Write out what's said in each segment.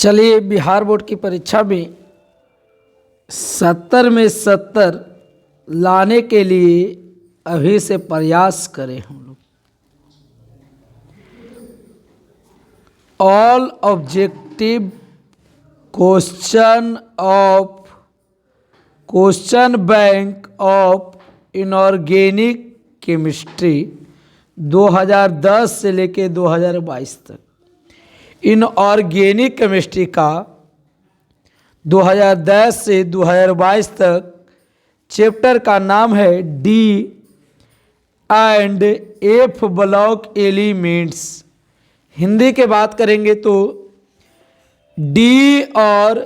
चलिए, बिहार बोर्ड की परीक्षा में 70 में 70 लाने के लिए अभी से प्रयास करें हम लोग। All objective question bank of inorganic chemistry 2010 से लेके 2022 तक। इनऑर्गेनिक केमिस्ट्री का 2010 से 2022 तक चैप्टर का नाम है D and F block elements. Hindi के बात करेंगे तो डी और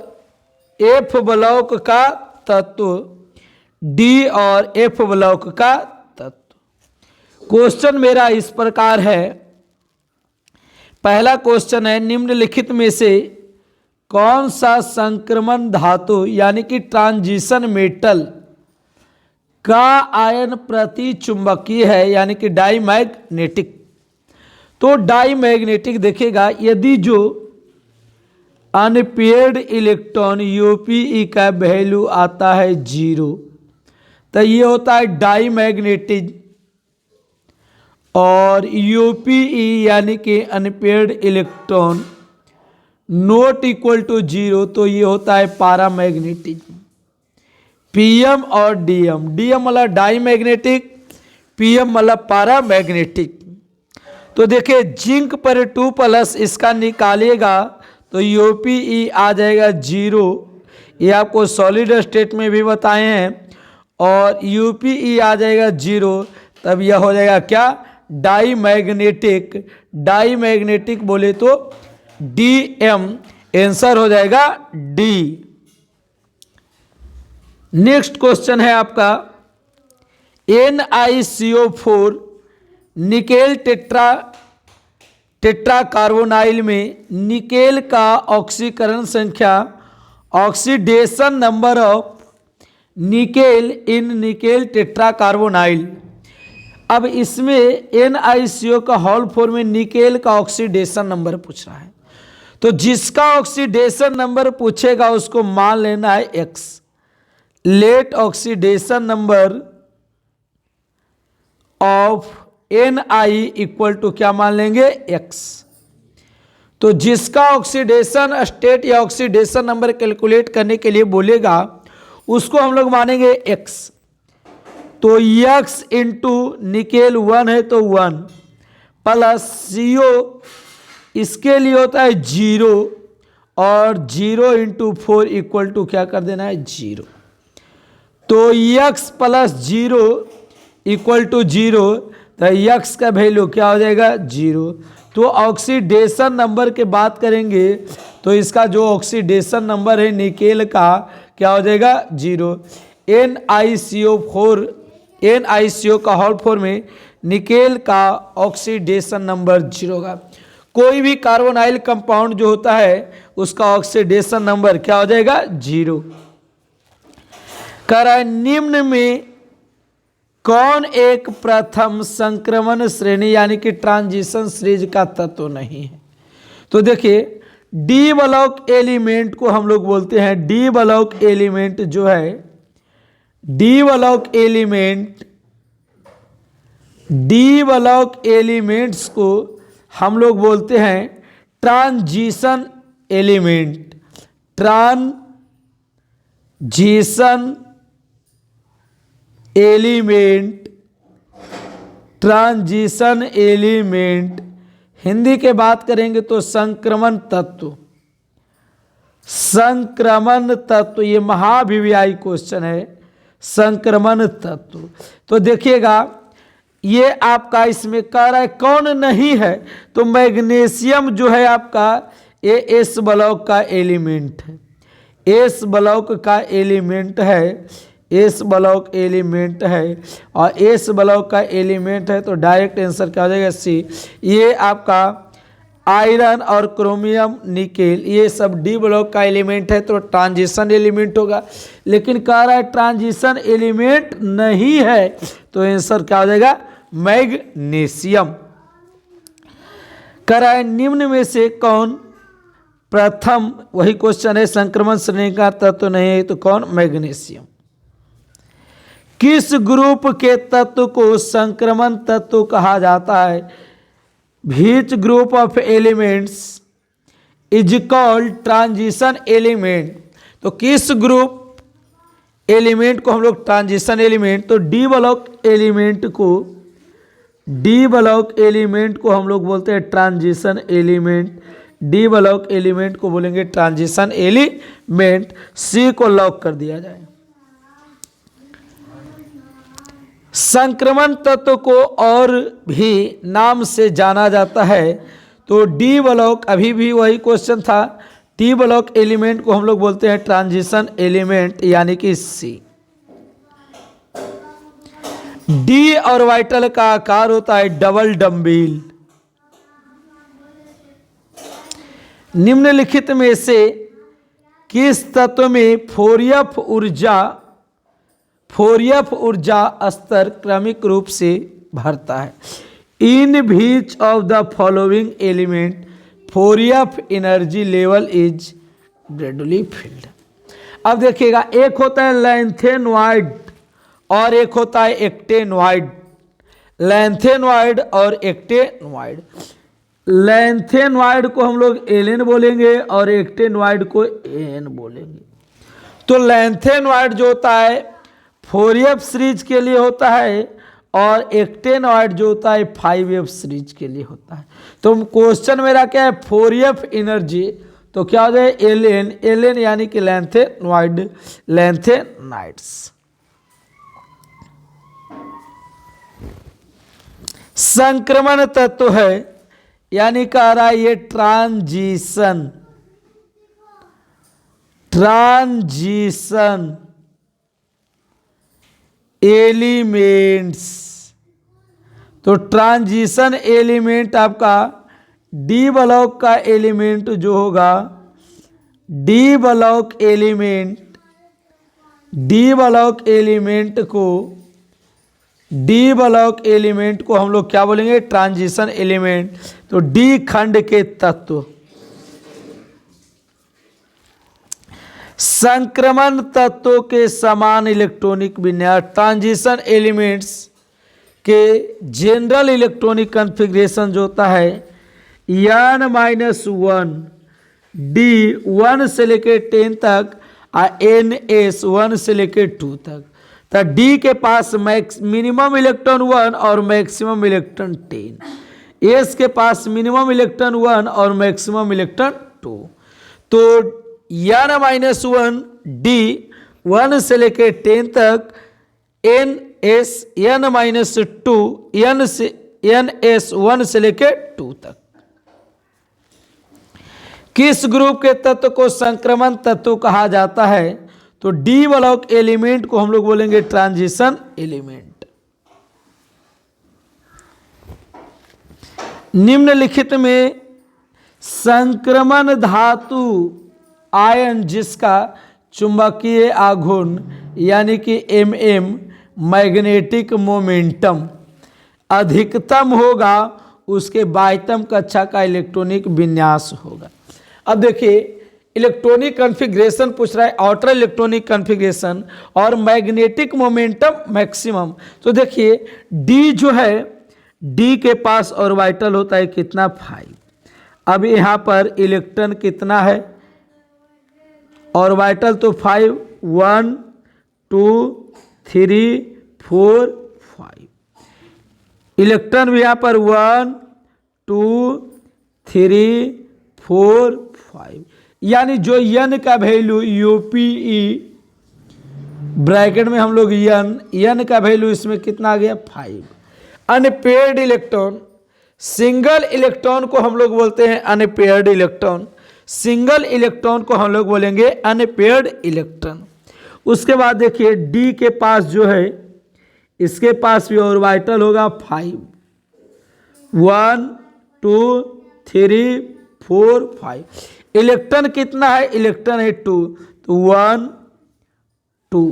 एफ ब्लॉक का तत्व, डी और एफ ब्लॉक का तत्व। क्वेश्चन मेरा इस प्रकार है। पहला क्वेश्चन है, निम्नलिखित में से कौन सा संक्रमण धातु यानी कि ट्रांजिशन मेटल का आयन प्रति चुंबकीय है यानी कि डाईमैग्नेटिक। तो डाईमैग्नेटिक देखेगा, यदि जो अनपेयर्ड इलेक्ट्रॉन यूपीई का वैल्यू आता है 0 तो ये होता है डाईमैग्नेटिक, और यूपीई यानी कि unpaired electron not equal to 0 तो ये होता है पैरामैग्नेटिक। पीएम और डीएम, डीएम मतलब डाईमैग्नेटिक, पीएम मतलब पैरामैग्नेटिक। तो देखिए जिंक पर 2+ इसका निकालेगा तो यूपीई आ जाएगा 0। ये आपको सॉलिड स्टेट में भी बताए हैं। और यूपीई आ जाएगा 0 तब यह हो जाएगा क्या, डाईमैग्नेटिक। डाईमैग्नेटिक बोले तो डीएम, आंसर हो जाएगा डी। नेक्स्ट क्वेश्चन है आपका, NiCO4 निकेल टेट्रा कार्बोनाइल में निकेल का ऑक्सीकरण संख्या, oxidation number of nickel in nickel tetra carbonyl. अब इसमें NiCO का होल फॉर्म में निकेल का ऑक्सीडेशन नंबर पूछ रहा है, तो जिसका ऑक्सीडेशन नंबर पूछेगा उसको मान लेना है X। Let oxidation number of Ni equal to क्या मान लेंगे, X। तो जिसका ऑक्सीडेशन स्टेट या ऑक्सीडेशन नंबर कैलकुलेट करने के लिए बोलेगा उसको हम लोग मानेंगे X। तो X इंटू निकेल 1 है तो 1 प्लस CO इसके लिए होता है 0 और 0 इंटू 4 इक्वल टू क्या कर देना है 0। तो X प्लस 0 इक्वल टू 0 तो X का वैल्यू क्या हो जाएगा 0। तो ऑक्सीडेशन नंबर की बात करेंगे तो इसका जो ऑक्सीडेशन नंबर है निकेल का क्या हो जाएगा 0। NiCO का होल फॉर्म में निकेल का ऑक्सीडेशन नंबर 0 होगा। कोई भी कार्बोनाइल कंपाउंड जो होता है उसका ऑक्सीडेशन नंबर क्या हो जाएगा 0। कह रहा है निम्न में कौन एक प्रथम संक्रमण श्रेणी यानी कि ट्रांजिशन सीरीज का तत्व नहीं है। तो देखिए डी ब्लॉक एलिमेंट को हम लोग बोलते हैं, डी ब्लॉक एलिमेंट जो है, डी ब्लॉक एलिमेंट्स को हम लोग बोलते हैं transition element. Transition element Hindi के बात करेंगे तो संक्रमण तत्व। संक्रमण तत्व ये महाभिव्यायी क्वेश्चन है, संक्रमण तत्व। तो देखिएगा ये आपका इसमें कह रहा है कौन नहीं है, तो मैग्नीशियम जो है आपका ये एस ब्लॉक का एलिमेंट है, एस ब्लॉक का एलिमेंट है, एस ब्लॉक एलिमेंट है। और एस ब्लॉक का एलिमेंट है तो डायरेक्ट आंसर क्या हो जाएगा सी। ये आपका आयरन और क्रोमियम निकेल ये सब डी ब्लॉक का एलिमेंट है तो ट्रांजिशन एलिमेंट होगा। लेकिन कह रहा है ट्रांजिशन एलिमेंट नहीं है तो आंसर क्या हो जाएगा मैग्नीशियम। कह रहा है निम्न में से कौन प्रथम वही क्वेश्चन है, संक्रमण श्रेणी का तत्व नहीं है तो कौन? मैग्नीशियम। किस ग्रुप के तत्व को संक्रमण तत्व कहा जाता है? Which group of elements is called transition element. तो किस ग्रुप एलिमेंट को हम लोग ट्रांजिशन एलिमेंट, तो डी ब्लॉक एलिमेंट को हम लोग बोलते हैं transition element. D block element को बोलेंगे ट्रांजिशन एलिमेंट। सी को लॉक कर दिया जाए। संक्रमण तत्व को और भी नाम से जाना जाता है, तो डी ब्लॉक, अभी भी वही क्वेश्चन था, डी ब्लॉक एलिमेंट को हम लोग बोलते हैं ट्रांजिशन एलिमेंट, यानी कि सी। डी ऑर्बिटल का आकार होता है डबल डम्बेल। निम्नलिखित में से किस तत्व में फोरियफ ऊर्जा स्तर क्रमिक रूप से भरता है? In which of the following element फोरियफ energy level is gradually filled. अब देखिएगा, एक होता है लैंथेनॉइड और एक होता है एक्टेनॉइड। लैंथेनॉइड और एक्टेनॉइड। लैंथेनॉइड को हम लोग एल बोलेंगे और एक्टेनॉइड को एन बोलेंगे। तो लैंथेनॉइड जो होता है फोरियफ सीरीज के लिए होता है और एक्टेनॉइड जो होता है 5F सीरीज के लिए होता है। तो क्वेश्चन मेरा क्या है? फोरियफ एनर्जी, तो क्या हो जाए? एल यानी कि लैंथेनॉइड्स। संक्रमण तत्व है, यानी कह रहा है ये ट्रांजिशन एलिमेंट्स। तो ट्रांजिशन एलिमेंट आपका डी ब्लॉक का एलिमेंट जो होगा, डी ब्लॉक एलिमेंट को हम लोग क्या बोलेंगे? Transition element. तो डी खंड के तत्व। संक्रमण तत्वों के समान इलेक्ट्रॉनिक विन्यास। ट्रांजिशन एलिमेंट्स के जनरल इलेक्ट्रॉनिक कॉन्फ़िगरेशन जो होता है n-1 डी 1 से लेके 10 तक और ns 1 से लेके 2 तक। तो डी के पास मिनिमम इलेक्ट्रॉन 1 और मैक्सिमम इलेक्ट्रॉन 10। एस के पास मिनिमम इलेक्ट्रॉन 1 और मैक्सिमम इलेक्ट्रॉन 2। तो n-1 डी 1 से लेके 10 तक, ns n-2 ns 1 से लेके 2 तक। किस ग्रुप के तत्व को संक्रमण तत्व कहा जाता है? तो डी ब्लॉक एलिमेंट को हम लोग बोलेंगे ट्रांजिशन एलिमेंट। निम्नलिखित में संक्रमण धातु आयन जिसका चुंबकीय आघूर्ण यानी कि mm मैग्नेटिक मोमेंटम अधिकतम होगा, उसके बाह्यतम कक्षा का इलेक्ट्रॉनिक विन्यास होगा। अब देखिए, इलेक्ट्रॉनिक कॉन्फ़िगरेशन पूछ रहा है, आउटर इलेक्ट्रॉनिक कॉन्फ़िगरेशन और मैग्नेटिक मोमेंटम मैक्सिमम। तो देखिए, डी जो है, डी के पास ऑर्बिटल होता है कितना? 5। अब यहाँ पर इलेक्ट्रॉन कितना है? ऑर्बिटल तो 5, 1 2 3 4 5। इलेक्ट्रॉन भी यहाँ पर 1 2 3 4 5, यानी जो n का वैल्यू UPE ब्रैकेट में हम लोग n का वैल्यू इसमें कितना आ गया? 5। अनपेयर्ड इलेक्ट्रॉन, सिंगल इलेक्ट्रॉन को हम लोग बोलते हैं अनपेयर्ड इलेक्ट्रॉन। सिंगल इलेक्ट्रॉन को हम लोग बोलेंगे अनपेयर्ड इलेक्ट्रॉन। उसके बाद देखिए, डी के पास जो है, इसके पास भी ऑर्बिटल होगा 5, 1 2 3 4 5। इलेक्ट्रॉन कितना है? इलेक्ट्रॉन है 2, तो 1 2।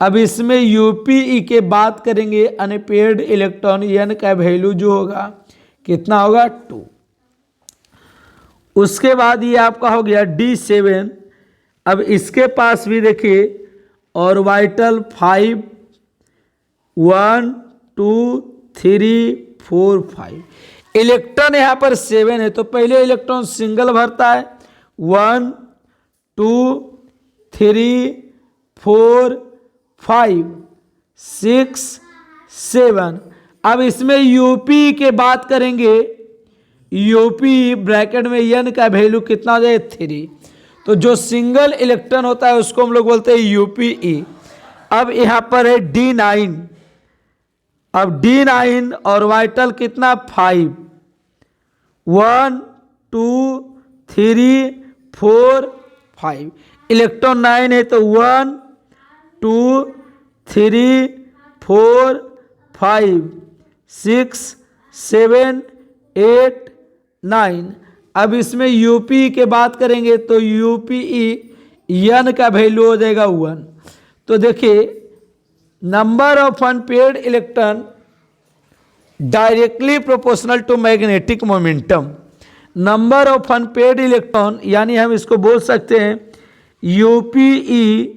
अब इसमें UPE के बात करेंगे, अनपेयर्ड इलेक्ट्रॉन n का वैल्यू जो होगा कितना होगा? 2। उसके बाद ये आपका हो गया D7। अब इसके पास भी देखिए ऑर्बिटल 5 1 2 3 4 5, इलेक्ट्रॉन यहाँ पर 7 है, तो पहले इलेक्ट्रॉन सिंगल भरता है 1 2 3 4 5 6 7। अब इसमें यूपी के बात करेंगे, यूपी ब्रैकेट में n का वैल्यू कितना हो जाए 3, तो जो सिंगल इलेक्ट्रॉन होता है उसको हम लोग बोलते हैं यूपीई। अब यहाँ पर है D9। अब D9 ऑर्बिटल कितना 5 1 2 3 4 5, इलेक्ट्रॉन 9 है तो 1 2 3 4 5 6 7 8 9। अब इसमें यूपी के बात करेंगे तो यूपीई n का वैल्यू हो जाएगा 1। तो देखिए number of unpaired electron directly proportional to magnetic momentum. Number of unpaired electron यानी हम इसको बोल सकते हैं UPE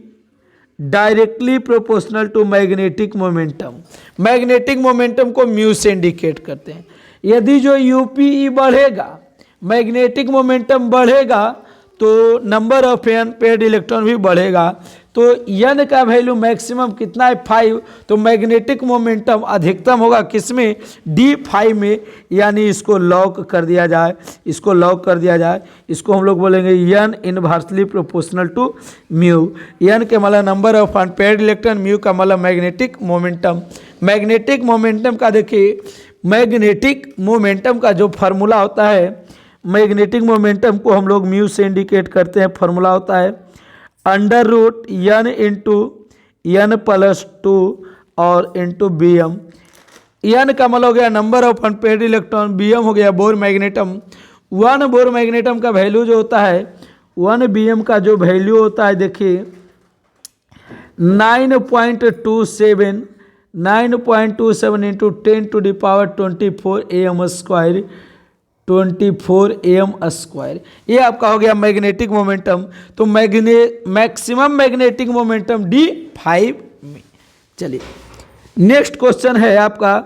directly proportional to magnetic momentum. Magnetic momentum को म्यू से इंडिकेट करते हैं। यदि जो यूपीई बढ़ेगा, मैग्नेटिक मोमेंटम बढ़ेगा, तो नंबर ऑफ अनपेयर्ड इलेक्ट्रॉन भी बढ़ेगा। तो n का वैल्यू मैक्सिमम कितना है 5, तो मैग्नेटिक मोमेंटम अधिकतम होगा किसमें D5 में, यानी इसको लॉक कर दिया जाए, इसको लॉक कर दिया जाए। इसको हम लोग बोलेंगे n inversely proportional to mu. n के मतलब number of unpaired electron, mu का मतलब मैग्नेटिक मोमेंटम। मैग्नेटिक मोमेंटम का देखिए, मैग्नेटिक मोमेंटम का जो फार्मूला होता है, मैग्नेटिक मोमेंटम को हम लोग म्यू से इंडिकेट करते हैं। फार्मूला होता है √n इंटू n प्लस 2 और इंटू Bm। n का मतलब हो गया number of unpaired electron, Bm हो गया बोर मैग्नेटम। 1 बोर मैग्नेटम का वैल्यू जो होता है, 1 Bm का जो वैल्यू होता है देखिए 9.27 into 10⁻24 AM square 24 AM square. ये आपका हो गया मैग्नेटिक मोमेंटम। तो मैक्सिमम मैग्नेटिक मोमेंटम D5 में। चलिए नेक्स्ट क्वेश्चन है आपका,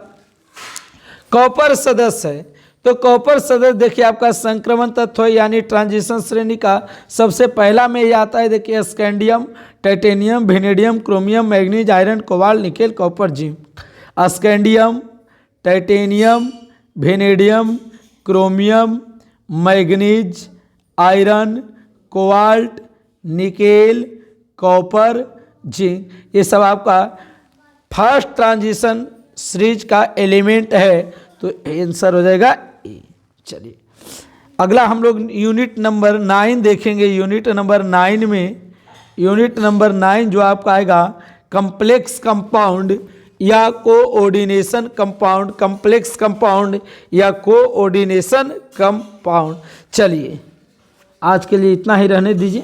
कॉपर सदस्य है। तो कॉपर सदस्य देखिए आपका संक्रमण तत्व है, यानी ट्रांजिशन श्रेणी का सबसे पहला में ये आता है। देखिए scandium, titanium, vanadium, chromium, manganese, iron, cobalt, nickel, copper, zinc. Scandium, titanium, vanadium, chromium, manganese, iron, cobalt, nickel, copper, zinc, ये सब आपका फर्स्ट ट्रांजिशन सीरीज का एलिमेंट है। तो आंसर हो जाएगा ए। चलिए अगला हम लोग यूनिट नंबर 9 देखेंगे। यूनिट नंबर 9 में, यूनिट नंबर 9 जो आपका आएगा कम्प्लेक्स कंपाउंड या कोऑर्डिनेशन कंपाउंड, कम्प्लेक्स कंपाउंड या कोऑर्डिनेशन कंपाउंड। चलिए आज के लिए इतना ही रहने दीजिए।